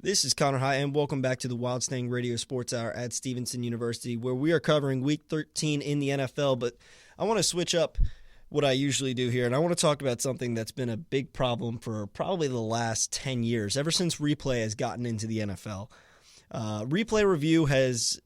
This is Connor High, and welcome back to the Wild Stang Radio Sports Hour at Stevenson University, where we are covering Week 13 in the NFL. But I want to switch up what I usually do here, and I want to talk about something that's been a big problem for probably the last 10 years, ever since replay has gotten into the NFL. Replay review has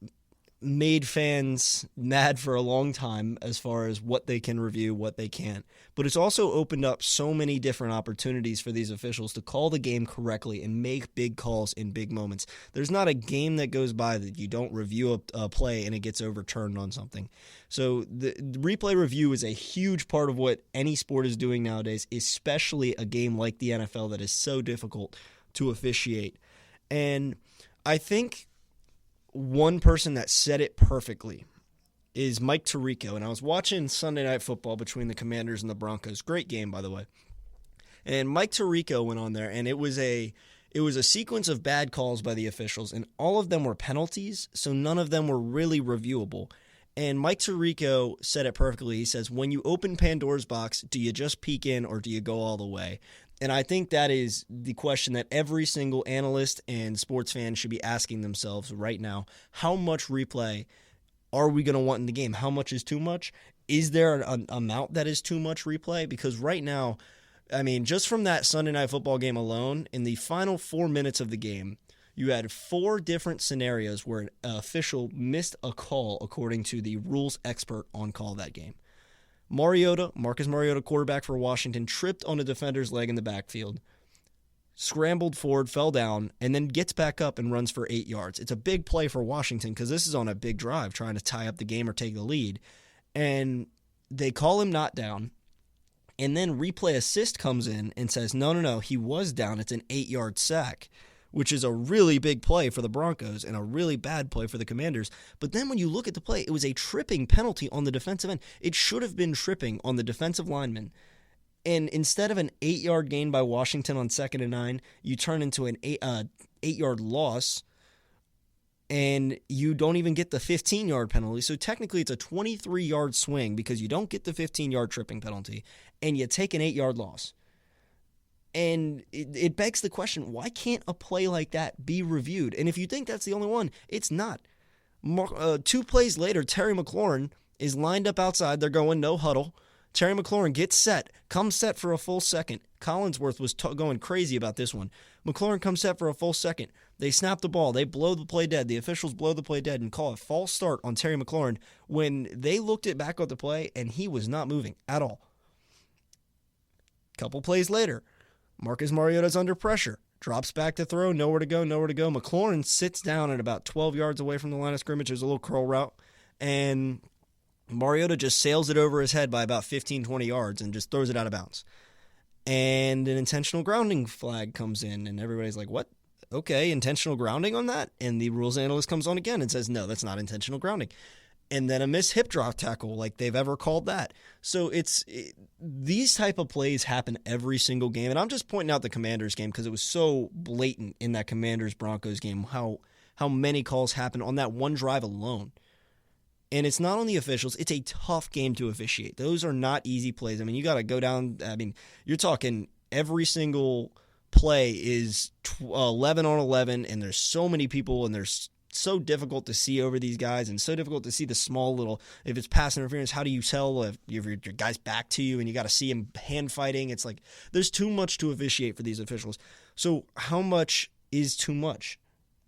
made fans mad for a long time as far as what they can review, what they can't. But it's also opened up so many different opportunities for these officials to call the game correctly and make big calls in big moments. There's not a game that goes by that you don't review a play and it gets overturned on something. So the replay review is a huge part of what any sport is doing nowadays, especially a game like the NFL that is so difficult to officiate. And I think one person that said it perfectly is Mike Tirico. And I was watching Sunday Night Football between the Commanders and the Broncos. Great game, by the way. And Mike Tirico went on there, and it was a sequence of bad calls by the officials, and all of them were penalties, so none of them were really reviewable. And Mike Tirico said it perfectly. He says, when you open Pandora's box, do you just peek in or do you go all the way? And I think that is the question that every single analyst and sports fan should be asking themselves right now. How much replay are we going to want in the game? How much is too much? Is there an amount that is too much replay? Because right now, I mean, just from that Sunday Night Football game alone, in the final 4 minutes of the game, you had 4 different scenarios where an official missed a call according to the rules expert on call that game. Marcus Mariota, quarterback for Washington, tripped on a defender's leg in the backfield, scrambled forward, fell down, and then gets back up and runs for 8 yards. It's a big play for Washington because this is on a big drive trying to tie up the game or take the lead. And they call him not down, and then replay assist comes in and says, no, he was down. It's an 8-yard sack, which is a really big play for the Broncos and a really bad play for the Commanders. But then when you look at the play, it was a tripping penalty on the defensive end. It should have been tripping on the defensive lineman. And instead of an 8-yard gain by Washington on 2nd and 9, you turn into an 8-yard loss, and you don't even get the 15-yard penalty. So technically it's a 23-yard swing because you don't get the 15-yard tripping penalty, and you take an 8-yard loss. And it begs the question, why can't a play like that be reviewed? And if you think that's the only one, it's not. 2 plays later, Terry McLaurin is lined up outside. They're going no huddle. Terry McLaurin gets set, comes set for a full second. Collinsworth was going crazy about this one. McLaurin comes set for a full second. They snap the ball. They blow the play dead. The officials blow the play dead and call a false start on Terry McLaurin when they looked it back at the play, and he was not moving at all. Couple plays later, Marcus Mariota's under pressure, drops back to throw, nowhere to go. McLaurin sits down at about 12 yards away from the line of scrimmage. There's a little curl route, and Mariota just sails it over his head by about 15, 20 yards and just throws it out of bounds. And an intentional grounding flag comes in, and everybody's like, what? Okay, intentional grounding on that? And the rules analyst comes on again and says, no, that's not intentional grounding. And then a missed hip drop tackle, like they've ever called that. So these type of plays happen every single game. And I'm just pointing out the Commanders game because it was so blatant in that Commanders-Broncos game how many calls happen on that one drive alone. And it's not on the officials. It's a tough game to officiate. Those are not easy plays. I mean, you got to go down. I mean, you're talking every single play is 11 on 11, and there's so many people, and there's so difficult to see over these guys and so difficult to see the small little, if it's pass interference, how do you tell if your guy's back to you and you got to see him hand fighting? It's like there's too much to officiate for these officials. So how much is too much?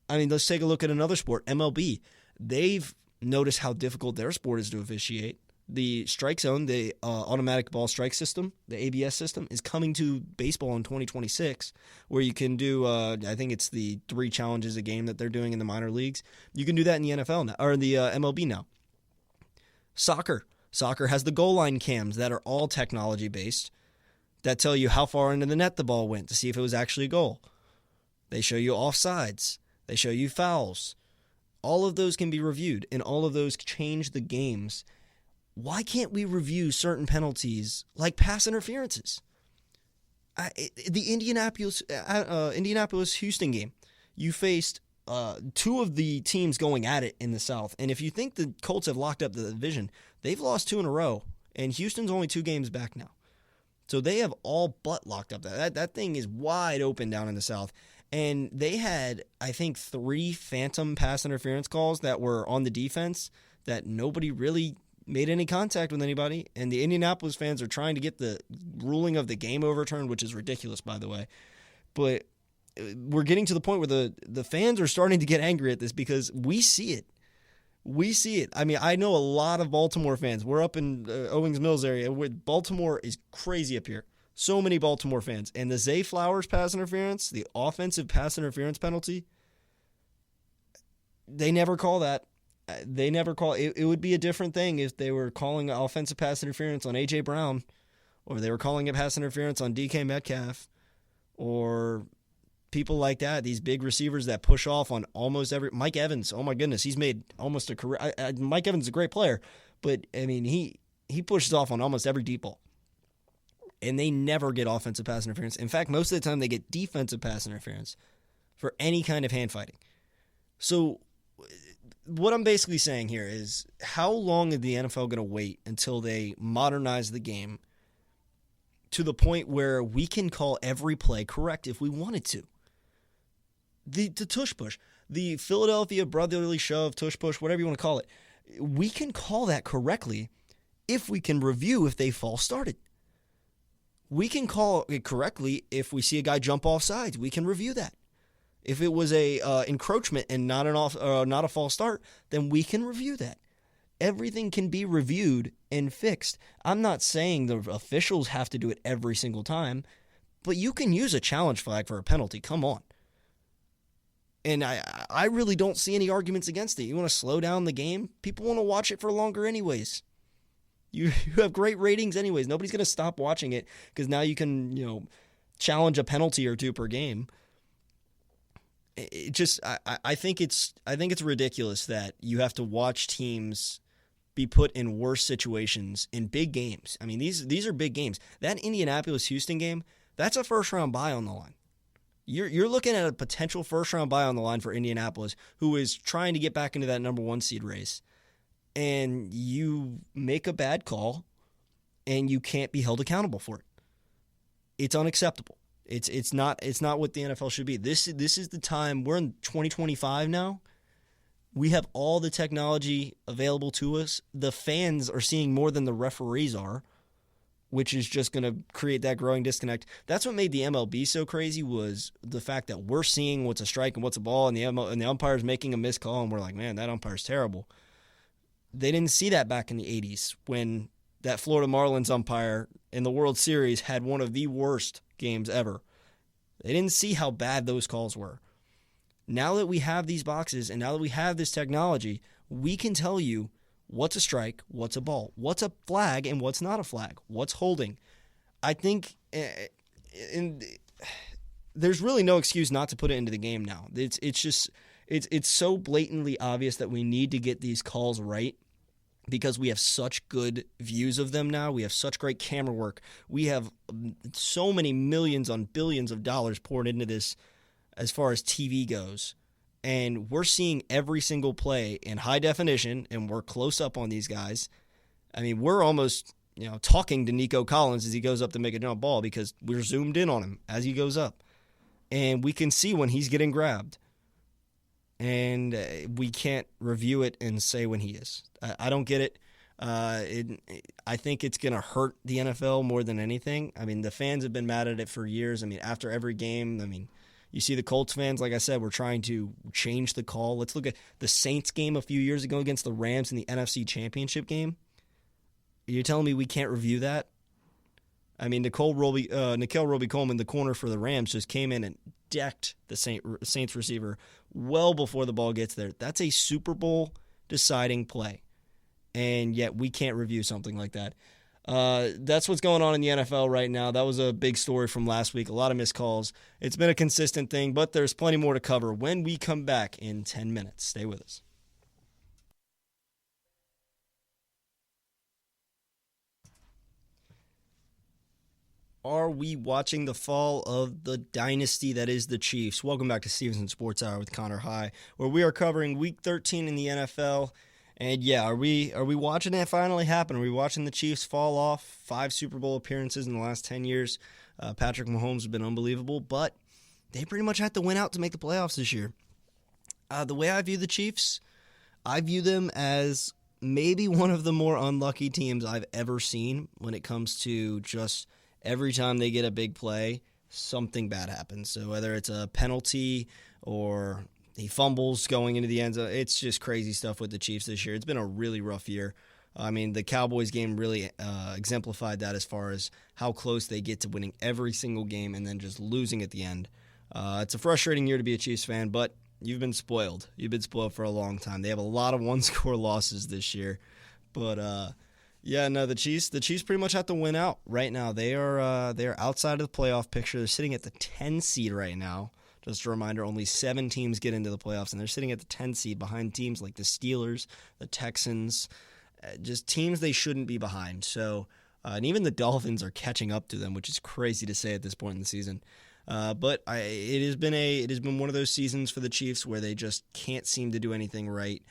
I mean, let's take a look at another sport, MLB. They've noticed how difficult their sport is to officiate. The strike zone, the automatic ball strike system, the ABS system, is coming to baseball in 2026, where you can do, I think it's the 3 challenges a game that they're doing in the minor leagues. You can do that in the NFL now, or the MLB now. Soccer has the goal line cams that are all technology-based that tell you how far into the net the ball went to see if it was actually a goal. They show you offsides. They show you fouls. All of those can be reviewed, and all of those change the games. Why can't we review certain penalties like pass interferences? The Indianapolis-Houston game, you faced 2 of the teams going at it in the South. And if you think the Colts have locked up the division, they've lost 2 in a row, and Houston's only 2 games back now. So they have all but locked up. That thing is wide open down in the South. And they had, I think, 3 phantom pass interference calls that were on the defense that nobody really made any contact with anybody. And the Indianapolis fans are trying to get the ruling of the game overturned, which is ridiculous, by the way. But we're getting to the point where the fans are starting to get angry at this because we see it. We see it. I mean, I know a lot of Baltimore fans. We're up in Owings Mills area. Baltimore is crazy up here. So many Baltimore fans. And the Zay Flowers pass interference, the offensive pass interference penalty, they never call that. They never call it. It would be a different thing if they were calling offensive pass interference on A.J. Brown, or they were calling it pass interference on D.K. Metcalf, or people like that, these big receivers that push off on almost every... Mike Evans, oh my goodness, he's made almost a career... Mike Evans is a great player, but, I mean, he pushes off on almost every deep ball. And they never get offensive pass interference. In fact, most of the time they get defensive pass interference for any kind of hand fighting. So what I'm basically saying here is, how long is the NFL going to wait until they modernize the game to the point where we can call every play correct if we wanted to? The tush push, the Philadelphia brotherly shove, tush push, whatever you want to call it, we can call that correctly if we can review if they false started. We can call it correctly if we see a guy jump off sides. We can review that. If it was a encroachment and not a false start, then we can review that. Everything can be reviewed and fixed. I'm not saying the officials have to do it every single time, but you can use a challenge flag for a penalty. Come on. And I really don't see any arguments against it. You want to slow down the game? People want to watch it for longer anyways. You have great ratings anyways. Nobody's going to stop watching it because now you can, challenge a penalty or 2 per game. It just, I think it's ridiculous that you have to watch teams be put in worse situations in big games. I mean, these are big games. That Indianapolis-Houston game, that's a first-round bye on the line. You're looking at a potential first-round bye on the line for Indianapolis, who is trying to get back into that number 1 seed race. And you make a bad call, and you can't be held accountable for it. It's unacceptable. It's not what the NFL should be. This is the time. We're in 2025 now. We have all the technology available to us. The fans are seeing more than the referees are, which is just going to create that growing disconnect. That's what made the MLB so crazy, was the fact that we're seeing what's a strike and what's a ball, and the umpire's making a missed call, and we're like, man, that umpire's terrible. They didn't see that back in the 80s when that Florida Marlins umpire in the World Series had one of the worst games ever. They didn't see how bad those calls were. Now that we have these boxes and now that we have this technology, we can tell you what's a strike, what's a ball, what's a flag, and what's not a flag, what's holding. I think there's really no excuse not to put it into the game now. It's so blatantly obvious that we need to get these calls right because we have such good views of them now. We have such great camera work. We have so many millions on billions of dollars poured into this as far as TV goes. And we're seeing every single play in high definition, and we're close up on these guys. I mean, we're almost talking to Nico Collins as he goes up to make a jump ball because we're zoomed in on him as he goes up. And we can see when he's getting grabbed. And we can't review it and say when he is. I don't get it. I think it's going to hurt the NFL more than anything. I mean, the fans have been mad at it for years. I mean, after every game, you see the Colts fans, like I said, we're trying to change the call. Let's look at the Saints game a few years ago against the Rams in the NFC Championship game. You're telling me we can't review that? I mean, Nicole Roby-Coleman, the corner for the Rams, just came in and decked the Saints receiver well before the ball gets there. That's a Super Bowl deciding play, and yet we can't review something like that. That's what's going on in the NFL right now. That was a big story from last week. A lot of missed calls. It's been a consistent thing, but there's plenty more to cover when we come back in 10 minutes. Stay with us. Are we watching the fall of the dynasty that is the Chiefs? Welcome back to Stevenson Sports Hour with Connor High, where we are covering Week 13 in the NFL. And yeah, are we watching that finally happen? Are we watching the Chiefs fall off? 5 Super Bowl appearances in the last 10 years. Patrick Mahomes has been unbelievable, but they pretty much had to win out to make the playoffs this year. The way I view the Chiefs, I view them as maybe one of the more unlucky teams I've ever seen when it comes to just every time they get a big play, something bad happens. So whether it's a penalty or he fumbles going into the end zone, it's just crazy stuff with the Chiefs this year. It's been a really rough year. I mean, the Cowboys game really exemplified that as far as how close they get to winning every single game and then just losing at the end. It's a frustrating year to be a Chiefs fan, but you've been spoiled. You've been spoiled for a long time. They have a lot of one-score losses this year. But, the Chiefs pretty much have to win out right now. They are outside of the playoff picture. They're sitting at the 10 seed right now. Just a reminder, only 7 teams get into the playoffs, and they're sitting at the 10 seed behind teams like the Steelers, the Texans, just teams they shouldn't be behind. So, and even the Dolphins are catching up to them, which is crazy to say at this point in the season. But it has been one of those seasons for the Chiefs where they just can't seem to do anything right.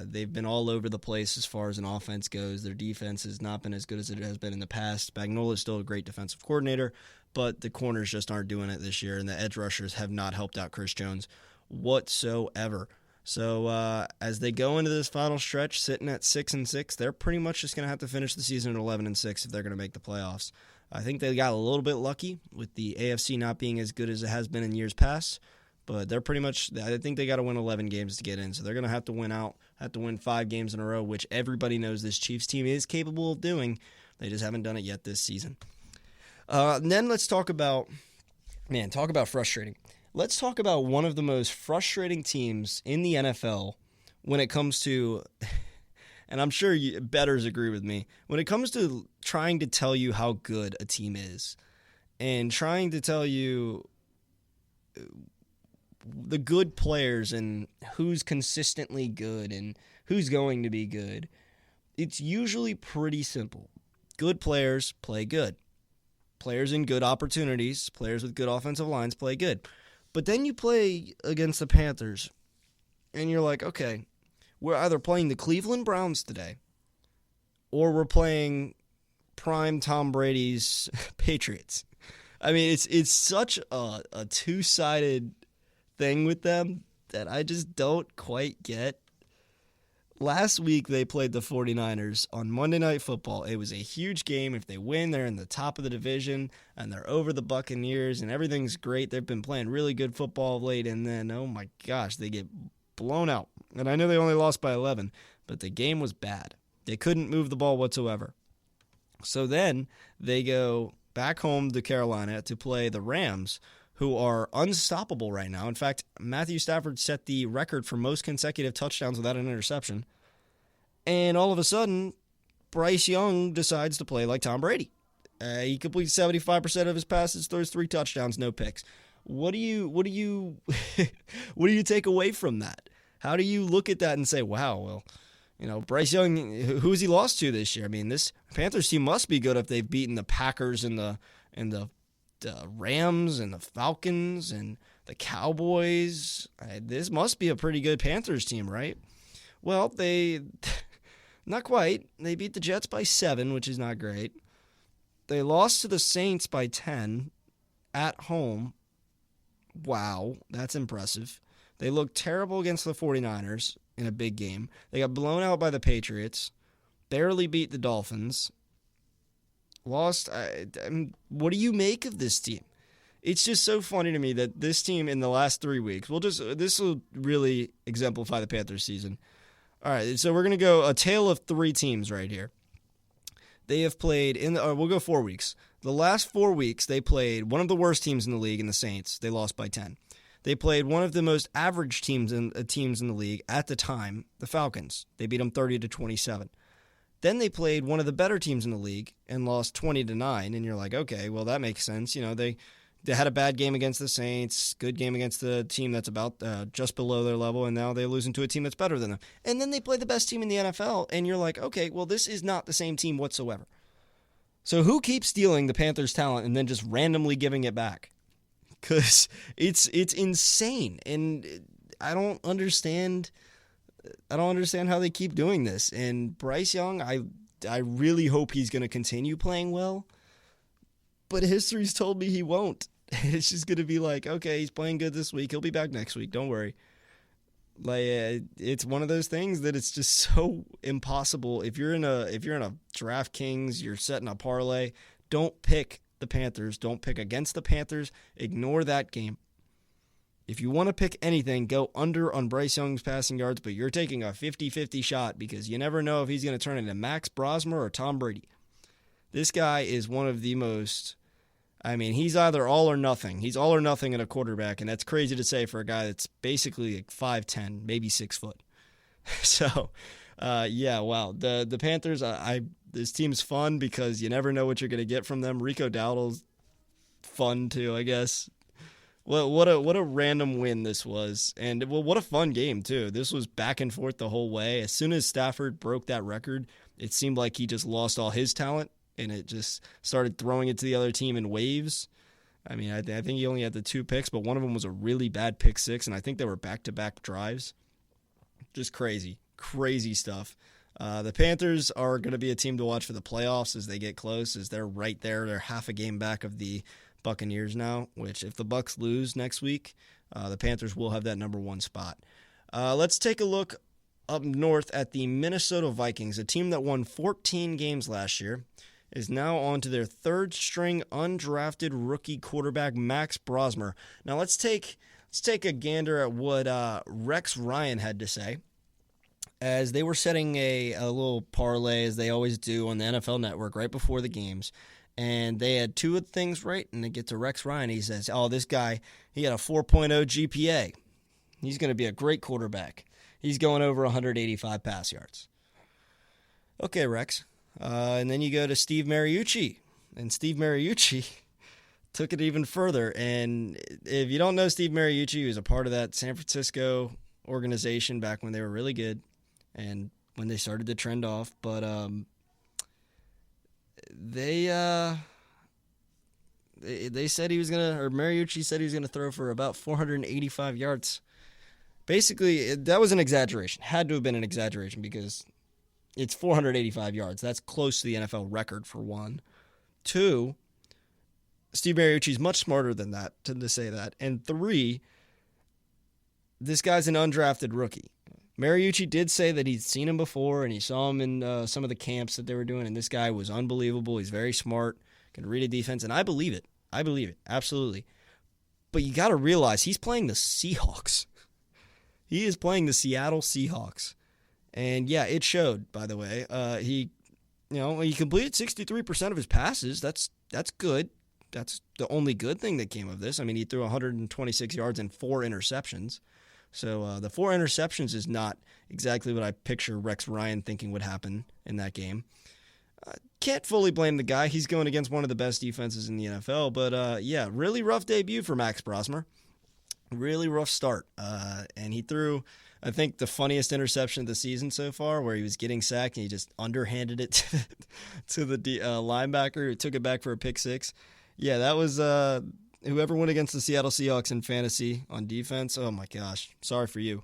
They've been all over the place as far as an offense goes. Their defense has not been as good as it has been in the past. Spagnuolo is still a great defensive coordinator, but the corners just aren't doing it this year, and the edge rushers have not helped out Chris Jones whatsoever. So as they go into this final stretch, sitting at 6-6, they're pretty much just going to have to finish the season at 11-6 if they're going to make the playoffs. I think they got a little bit lucky with the AFC not being as good as it has been in years past, but they're pretty much, I think they got to win 11 games to get in, so they're going to have to win out, have to win 5 games in a row, which everybody knows this Chiefs team is capable of doing. They just haven't done it yet this season. Then let's talk about frustrating. Let's talk about one of the most frustrating teams in the NFL when it comes to, and I'm sure bettors agree with me, when it comes to trying to tell you how good a team is and trying to tell you the good players and who's consistently good and who's going to be good, it's usually pretty simple. Good players play good. Players in good opportunities, players with good offensive lines play good. But then you play against the Panthers, and you're like, okay, we're either playing the Cleveland Browns today, or we're playing prime Tom Brady's Patriots. I mean, it's such a two-sided thing with them that I just don't quite get. Last week, they played the 49ers on Monday Night Football. It was a huge game. If they win, they're in the top of the division, and they're over the Buccaneers, and everything's great. They've been playing really good football of late, and then, oh my gosh, they get blown out. And I know they only lost by 11, but the game was bad. They couldn't move the ball whatsoever. So then they go back home to Carolina to play the Rams, who are unstoppable right now. In fact, Matthew Stafford set the record for most consecutive touchdowns without an interception. And all of a sudden, Bryce Young decides to play like Tom Brady. He completes 75% of his passes, throws 3 touchdowns, no picks. What do you what do you take away from that? How do you look at that and say, wow, well, Bryce Young, who's he lost to this year? I mean, this Panthers team must be good if they've beaten the Packers and the Rams and the Falcons and the Cowboys. This must be a pretty good Panthers team, right? Well, they not quite. They beat the Jets by 7, which is not great. They lost to the Saints by 10 at home. Wow, that's impressive. They looked terrible against the 49ers in a big game. They got blown out by the Patriots, barely beat the Dolphins. Lost. What do you make of this team? It's just so funny to me that this team in the last 3 weeks, this will really exemplify the Panthers season. All right, so we're going to go a tale of 3 teams right here. They have played we'll go 4 weeks. The last 4 weeks, they played one of the worst teams in the league in the Saints. They lost by 10. They played one of the most average teams in the league at the time, the Falcons. They beat them 30-27. Then they played one of the better teams in the league and lost 20-9, and you're like, okay, well, that makes sense. They had a bad game against the Saints, good game against the team that's about just below their level, and now they're losing to a team that's better than them. And then they play the best team in the NFL, and you're like, okay, well, this is not the same team whatsoever. So who keeps stealing the Panthers' talent and then just randomly giving it back? Because it's insane, and I don't understand how they keep doing this. And Bryce Young, I really hope he's going to continue playing well, but history's told me he won't. It's just going to be like, okay, he's playing good this week. He'll be back next week. Don't worry. Like it's one of those things that it's just so impossible. If you're in a DraftKings, you're setting a parlay, don't pick the Panthers. Don't pick against the Panthers. Ignore that game. If you want to pick anything, go under on Bryce Young's passing yards, but you're taking a 50-50 shot because you never know if he's going to turn into Max Brosmer or Tom Brady. This guy is one of the most, he's either all or nothing. He's all or nothing in a quarterback, and that's crazy to say for a guy that's basically like 5'10", maybe 6 foot. So, wow. The Panthers, this team's fun because you never know what you're going to get from them. Rico Dowdle's fun too, I guess. Well, what a random win this was, and what a fun game too. This was back and forth the whole way. As soon as Stafford broke that record, it seemed like he just lost all his talent, and it just started throwing it to the other team in waves. I think he only had the 2 picks, but one of them was a really bad pick 6, and I think they were back-to-back drives. Just crazy stuff. The Panthers are going to be a team to watch for the playoffs as they get close, as they're right there. They're half a game back of the Buccaneers now, which if the Bucs lose next week, the Panthers will have that number 1 spot. Let's take a look up north at the Minnesota Vikings, a team that won 14 games last year, is now on to their 3rd-string undrafted rookie quarterback, Max Brosmer. Now let's take a gander at what Rex Ryan had to say as they were setting a little parlay, as they always do on the NFL Network right before the games. And they had 2 things right, and they get to Rex Ryan. He says, this guy, he had a 4.0 GPA. He's going to be a great quarterback. He's going over 185 pass yards. Okay, Rex. And then you go to Steve Mariucci. And Steve Mariucci took it even further. And if you don't know Steve Mariucci, he was a part of that San Francisco organization back when they were really good and when they started to trend off. But they said he was going to, or Mariucci said he was going to throw for about 485 yards. Basically, that was an exaggeration. Had to have been an exaggeration because it's 485 yards. That's close to the NFL record, for one. 2, Steve Mariucci's much smarter than that to say that. And 3, this guy's an undrafted rookie. Mariucci did say that he'd seen him before and he saw him in some of the camps that they were doing, and this guy was unbelievable. He's very smart, can read a defense, and I believe it. Absolutely. But you got to realize he's playing the Seahawks. He is playing the Seattle Seahawks. And yeah, it showed, by the way. He completed 63% of his passes. That's good. That's the only good thing that came of this. He threw 126 yards and 4 interceptions. So the 4 interceptions is not exactly what I picture Rex Ryan thinking would happen in that game. Can't fully blame the guy. He's going against one of the best defenses in the NFL. But really rough debut for Max Brosmer. Really rough start. And he threw, I think, the funniest interception of the season so far, where he was getting sacked and he just underhanded it to the linebacker who took it back for a pick 6. Yeah, that was whoever went against the Seattle Seahawks in fantasy on defense. Oh my gosh, sorry for you.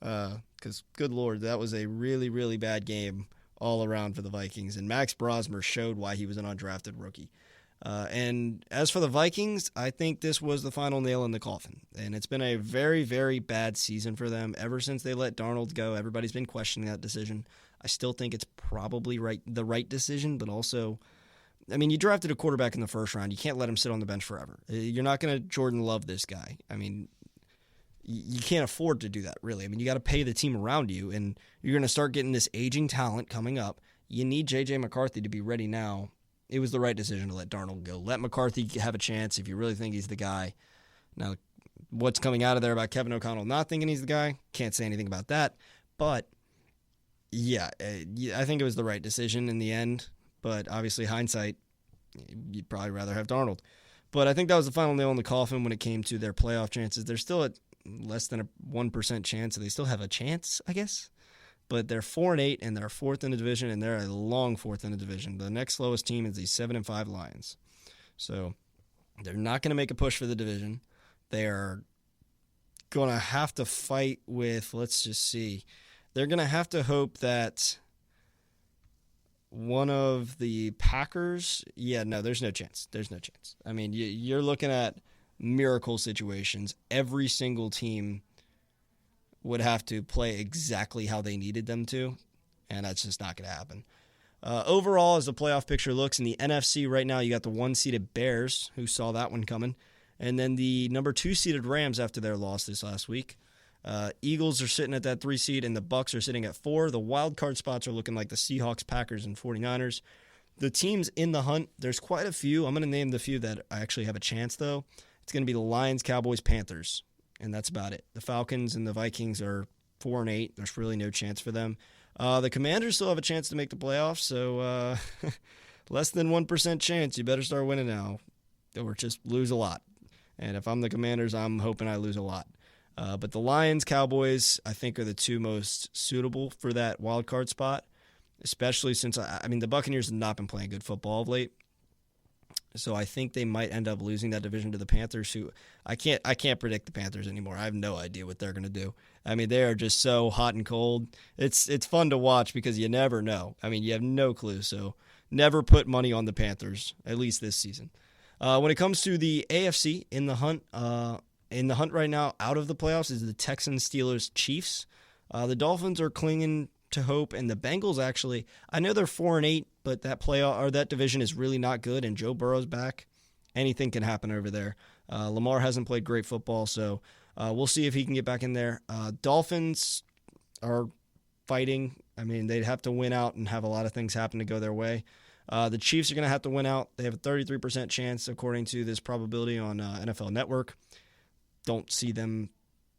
Because good Lord, that was a really, really bad game all around for the Vikings. And Max Brosmer showed why he was an undrafted rookie. And as for the Vikings, I think this was the final nail in the coffin. And it's been a very, very bad season for them ever since they let Darnold go. Everybody's been questioning that decision. I still think it's probably the right decision, but also, you drafted a quarterback in the first round. You can't let him sit on the bench forever. You're not going to Jordan Love this guy. You can't afford to do that, really. You got to pay the team around you, and you're going to start getting this aging talent coming up. You need J.J. McCarthy to be ready now. It was the right decision to let Darnold go. Let McCarthy have a chance if you really think he's the guy. Now, what's coming out of there about Kevin O'Connell not thinking he's the guy, can't say anything about that. But, yeah, I think it was the right decision in the end. But obviously, hindsight, you'd probably rather have Darnold. But I think that was the final nail in the coffin when it came to their playoff chances. They're still at less than a 1% chance, so they still have a chance, I guess. But they're 4-8, and they're 4th in the division, and they're a long 4th in the division. The next lowest team is the 7-5 Lions. So they're not going to make a push for the division. They are going to have to fight with, let's just see. They're going to have to hope that one of the Packers, there's no chance. There's no chance. You're looking at miracle situations. Every single team would have to play exactly how they needed them to, and that's just not going to happen. Overall, as the playoff picture looks in the NFC right now, you got the 1-seeded Bears, who saw that one coming, and then the number 2-seeded Rams after their loss this last week. Eagles are sitting at that 3 seed, and the Bucs are sitting at 4. The wild card spots are looking like the Seahawks, Packers, and 49ers. The teams in the hunt, there's quite a few. I'm going to name the few that actually have a chance, though. It's going to be the Lions, Cowboys, Panthers, and that's about it. The Falcons and the Vikings are 4-8. There's really no chance for them. The Commanders still have a chance to make the playoffs, so less than 1% chance. You better start winning now, or just lose a lot. And if I'm the Commanders, I'm hoping I lose a lot. But the Lions, Cowboys, I think are the two most suitable for that wild card spot, especially since, the Buccaneers have not been playing good football of late. So I think they might end up losing that division to the Panthers, who I can't predict the Panthers anymore. I have no idea what they're going to do. They are just so hot and cold. It's fun to watch because you never know. You have no clue. So never put money on the Panthers, at least this season. When it comes to the AFC in the hunt right now, out of the playoffs is the Texans, Steelers, Chiefs. The Dolphins are clinging to hope, and the Bengals actually, I know they're 4-8, but that division is really not good, and Joe Burrow's back. Anything can happen over there. Lamar hasn't played great football, so we'll see if he can get back in there. Dolphins are fighting. They'd have to win out and have a lot of things happen to go their way. The Chiefs are going to have to win out. They have a 33% chance, according to this probability on NFL Network. Don't see them.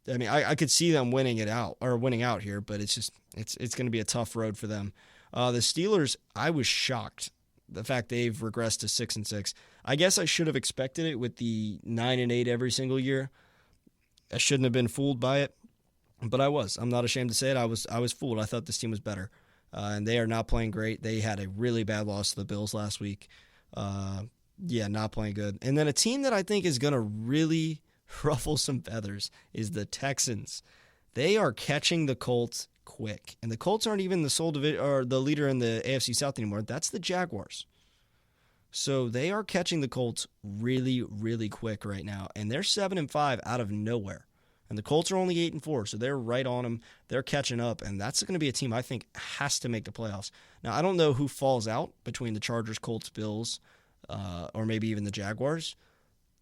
I could see them winning out here, but it's going to be a tough road for them. The Steelers, I was shocked the fact they've regressed to 6-6. I guess I should have expected it with the 9-8 every single year. I shouldn't have been fooled by it, but I was. I'm not ashamed to say it. I was fooled. I thought this team was better, and they are not playing great. They had a really bad loss to the Bills last week. Not playing good. And then a team that I think is going to really ruffle some feathers is the Texans. They are catching the Colts quick, and the Colts aren't even the sole division or the leader in the AFC South anymore. That's the Jaguars. So they are catching the Colts really, really quick right now, and they're 7-5 out of nowhere. And the Colts are only 8-4, so they're right on them. They're catching up, and that's going to be a team I think has to make the playoffs. Now, I don't know who falls out between the Chargers, Colts, Bills, or maybe even the Jaguars.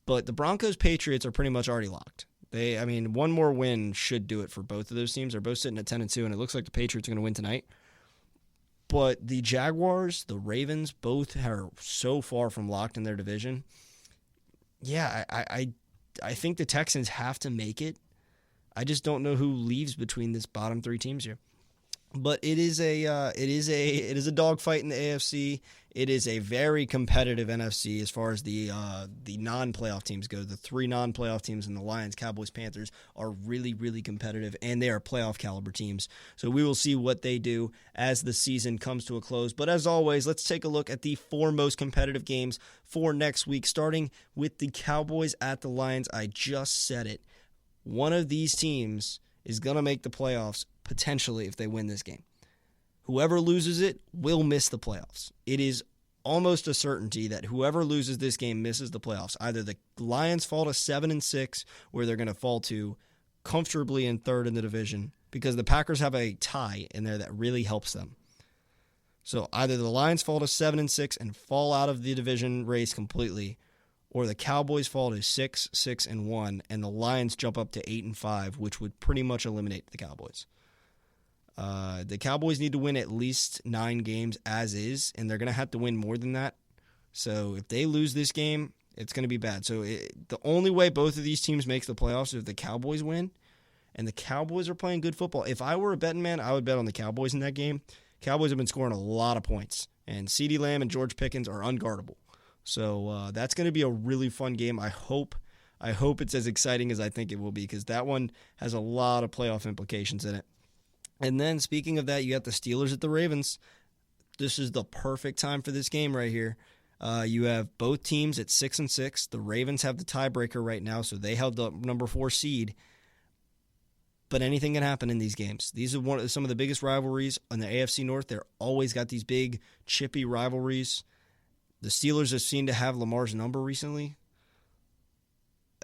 But the Broncos, Patriots are pretty much already locked. One more win should do it for both of those teams. They're both sitting at 10-2, and it looks like the Patriots are going to win tonight. But the Jaguars, the Ravens, both are so far from locked in their division. Yeah, I think the Texans have to make it. I just don't know who leaves between this bottom three teams here. But it is a dogfight in the AFC. It is a very competitive NFC as far as the non-playoff teams go. The three non-playoff teams and the Lions, Cowboys, Panthers are really, really competitive, and they are playoff caliber teams. So we will see what they do as the season comes to a close. But as always, let's take a look at the four most competitive games for next week, starting with the Cowboys at the Lions. I just said it. One of these teams is going to make the playoffs potentially if they win this game. Whoever loses it will miss the playoffs. It is almost a certainty that whoever loses this game misses the playoffs. Either the Lions fall to 7-6, where they're going to fall to comfortably in third in the division, because the Packers have a tie in there that really helps them. So either the Lions fall to 7-6 and fall out of the division race completely, or the Cowboys fall to 6-1, and the Lions jump up to 8-5, which would pretty much eliminate the Cowboys. The Cowboys need to win at least 9 games as is, and they're going to have to win more than that. So if they lose this game, it's going to be bad. So the only way both of these teams make the playoffs is if the Cowboys win, and the Cowboys are playing good football. If I were a betting man, I would bet on the Cowboys in that game. Cowboys have been scoring a lot of points, and CeeDee Lamb and George Pickens are unguardable. So that's going to be a really fun game. I hope it's as exciting as I think it will be, because that one has a lot of playoff implications in it. And then, speaking of that, you got the Steelers at the Ravens. This is the perfect time for this game right here. You have both teams at 6-6. The Ravens have the tiebreaker right now, so they held the number 4 seed. But anything can happen in these games. These are some of the biggest rivalries in the AFC North. They're always got these big, chippy rivalries. The Steelers have seemed to have Lamar's number recently.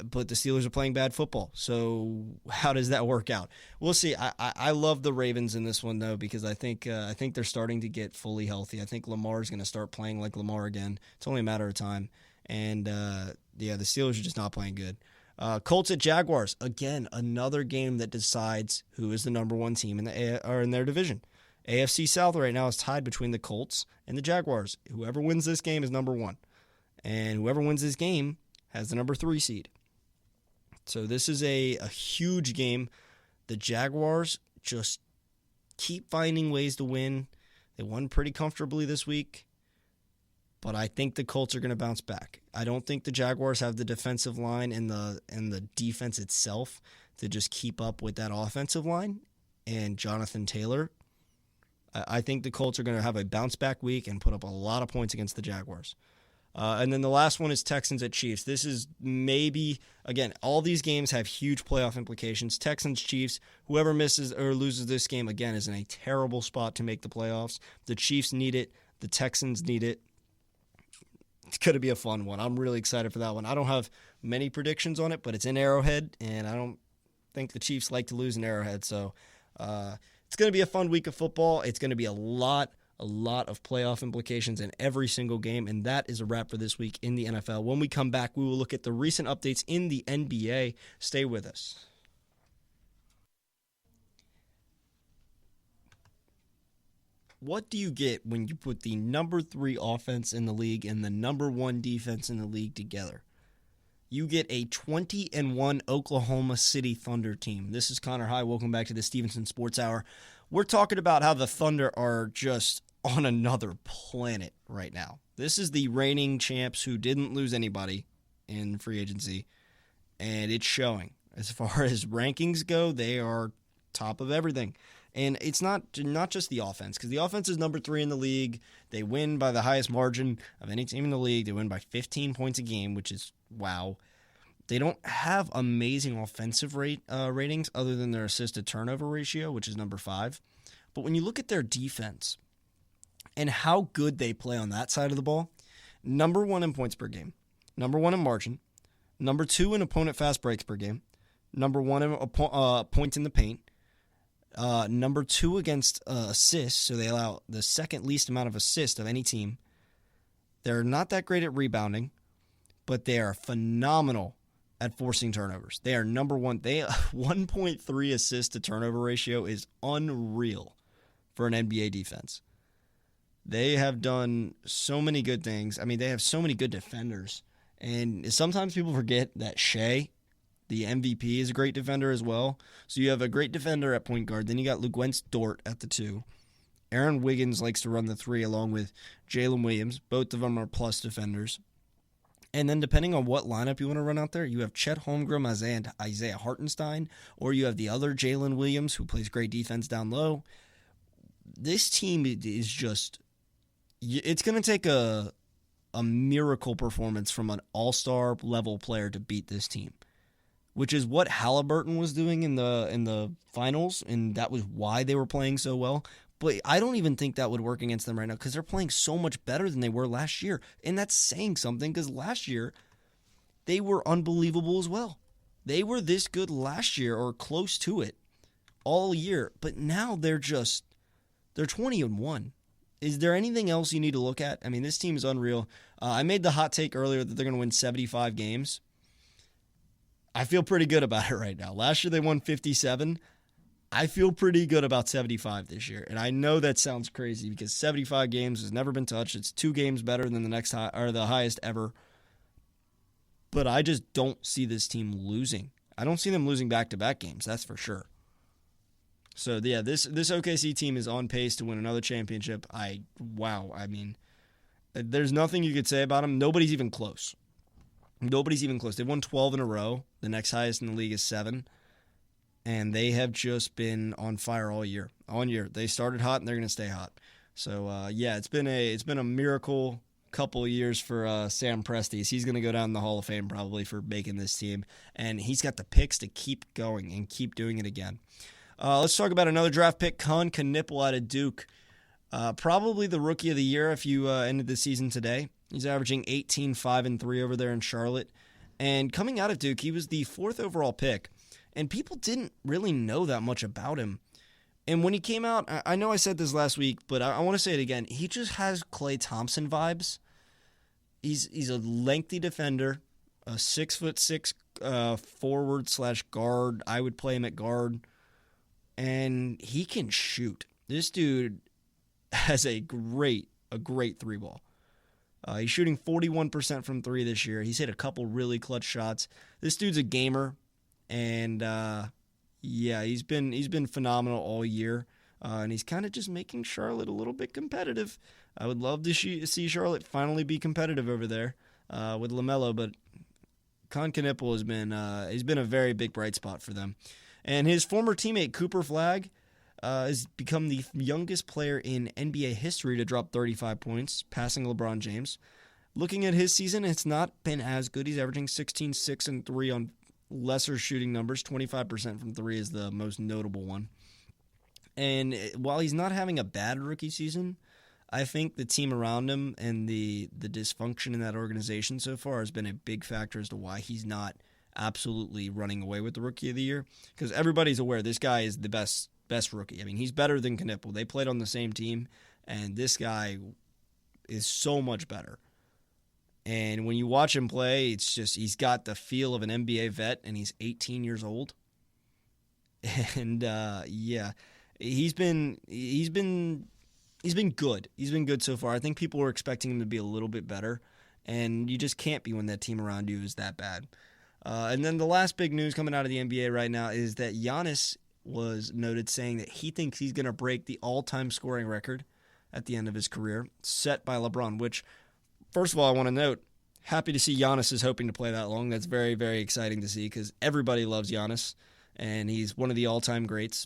but the Steelers are playing bad football. So how does that work out? We'll see. I love the Ravens in this one, though, because I think they're starting to get fully healthy. I think Lamar is going to start playing like Lamar again. It's only a matter of time. And, the Steelers are just not playing good. Colts at Jaguars. Again, another game that decides who is the number one team in their division. AFC South right now is tied between the Colts and the Jaguars. Whoever wins this game is number one. And whoever wins this game has the number 3 seed. So this is a huge game. The Jaguars just keep finding ways to win. They won pretty comfortably this week. But I think the Colts are going to bounce back. I don't think the Jaguars have the defensive line and the defense itself to just keep up with that offensive line. And Jonathan Taylor, I think the Colts are going to have a bounce back week and put up a lot of points against the Jaguars. And then the last one is Texans at Chiefs. This is maybe, again, all these games have huge playoff implications. Texans, Chiefs, whoever misses or loses this game, again, is in a terrible spot to make the playoffs. The Chiefs need it. The Texans need it. It's going to be a fun one. I'm really excited for that one. I don't have many predictions on it, but it's in Arrowhead, and I don't think the Chiefs like to lose in Arrowhead. So it's going to be a fun week of football. It's going to be a lot of playoff implications in every single game, and that is a wrap for this week in the NFL. When we come back, we will look at the recent updates in the NBA. Stay with us. What do you get when you put the number 3 offense in the league and the number 1 defense in the league together? You get a 20-1 Oklahoma City Thunder team. This is Connor High. Welcome back to the Stevenson Sports Hour. We're talking about how the Thunder are just on another planet right now. This is the reigning champs who didn't lose anybody in free agency, and it's showing. As far as rankings go, they are top of everything. And it's not just the offense, because the offense is number 3 in the league. They win by the highest margin of any team in the league. They win by 15 points a game, which is wow. They don't have amazing offensive ratings other than their assist-to-turnover ratio, which is number 5. But when you look at their defense and how good they play on that side of the ball, number 1 in points per game, number 1 in margin, number 2 in opponent fast breaks per game, number 1 in points in the paint, number 2 against assists, so they allow the second least amount of assists of any team. They're not that great at rebounding, but they are phenomenal at forcing turnovers. They are number 1. They 1.3 assist to turnover ratio is unreal for an NBA defense. They have done so many good things. I mean, they have so many good defenders. And sometimes people forget that Shea, the MVP, is a great defender as well. So you have a great defender at point guard. Then you got Luguentz Dort at the 2. Aaron Wiggins likes to run the 3 along with Jalen Williams. Both of them are plus defenders. And then depending on what lineup you want to run out there, you have Chet Holmgren, Isaiah Hartenstein, or you have the other Jalen Williams who plays great defense down low. This team is just, it's going to take a miracle performance from an all-star level player to beat this team, which is what Halliburton was doing in the finals, and that was why they were playing so well. But I don't even think that would work against them right now because they're playing so much better than they were last year. And that's saying something because last year they were unbelievable as well. They were this good last year or close to it all year. But now they're 20-1. Is there anything else you need to look at? I mean, this team is unreal. I made the hot take earlier that they're going to win 75 games. I feel pretty good about it right now. Last year they won 57. I feel pretty good about 75 this year. And I know that sounds crazy because 75 games has never been touched. It's 2 games better than the next high, or the highest ever. But I just don't see this team losing. I don't see them losing back-to-back games, that's for sure. So yeah, this OKC team is on pace to win another championship. I mean, there's nothing you could say about them. Nobody's even close. They've won 12 in a row. The next highest in the league is 7. And they have just been on fire all year. They started hot and they're going to stay hot. So yeah, it's been a miracle couple of years for Sam Presti. He's going to go down in the Hall of Fame probably for making this team, and he's got the picks to keep going and keep doing it again. Let's talk about another draft pick, Kon Knueppel out of Duke. Probably the rookie of the year if you ended the season today. He's averaging 18, 5, and 3 over there in Charlotte. And coming out of Duke, he was the 4th overall pick, and people didn't really know that much about him. And when he came out, I know I said this last week, but I want to say it again. He just has Klay Thompson vibes. He's a lengthy defender, a 6'6" forward / guard. I would play him at guard, and he can shoot. This dude has a great 3-ball. He's shooting 41% from 3 this year. He's hit a couple really clutch shots. This dude's a gamer, and he's been phenomenal all year. And he's kind of just making Charlotte a little bit competitive. I would love to see Charlotte finally be competitive over there with LaMelo, but Con Knippel has been a very big bright spot for them. And his former teammate Cooper Flagg has become the youngest player in NBA history to drop 35 points, passing LeBron James. Looking at his season, it's not been as good. He's averaging 16, 6, and 3 on lesser shooting numbers. 25% from 3 is the most notable one. And while he's not having a bad rookie season, I think the team around him and the dysfunction in that organization so far has been a big factor as to why he's not absolutely running away with the Rookie of the Year. Because everybody's aware this guy is the best rookie. I mean, he's better than Knippel. They played on the same team, and this guy is so much better. And when you watch him play, it's just he's got the feel of an NBA vet, and he's 18 years old. And he's been good. He's been good so far. I think people were expecting him to be a little bit better, and you just can't be when that team around you is that bad. And then the last big news coming out of the NBA right now is that Giannis was noted saying that he thinks he's going to break the all-time scoring record at the end of his career, set by LeBron, which, first of all, I want to note, happy to see Giannis is hoping to play that long. That's very, very exciting to see because everybody loves Giannis, and he's one of the all-time greats.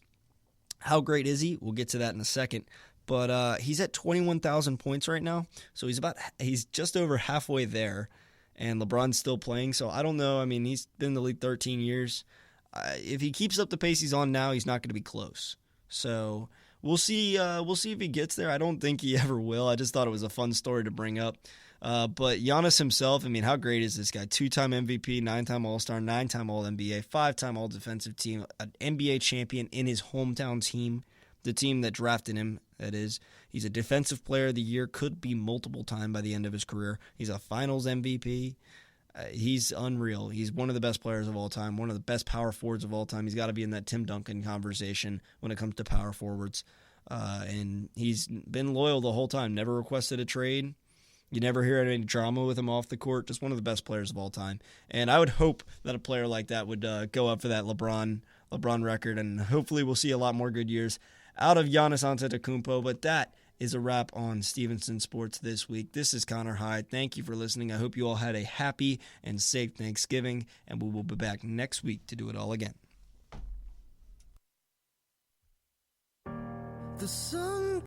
How great is he? We'll get to that in a second. But he's at 21,000 points right now, so he's just over halfway there, and LeBron's still playing. So I don't know. I mean, he's been in the league 13 years. If he keeps up the pace he's on now, he's not going to be close. So we'll see. We'll see if he gets there. I don't think he ever will. I just thought it was a fun story to bring up. But Giannis himself, I mean, how great is this guy? 2-time MVP, 9-time All-Star, 9-time All-NBA, 5-time All-Defensive Team, an NBA champion in his hometown team, the team that drafted him, that is. He's a Defensive Player of the Year, could be multiple time by the end of his career. He's a Finals MVP. He's unreal. He's one of the best players of all time, one of the best power forwards of all time. He's got to be in that Tim Duncan conversation when it comes to power forwards. And he's been loyal the whole time, never requested a trade. You never hear any drama with him off the court. Just one of the best players of all time. And I would hope that a player like that would go up for that LeBron record, and hopefully we'll see a lot more good years out of Giannis Antetokounmpo. But that is a wrap on Stevenson Sports this week. This is Connor Hyde. Thank you for listening. I hope you all had a happy and safe Thanksgiving, and we will be back next week to do it all again. The sun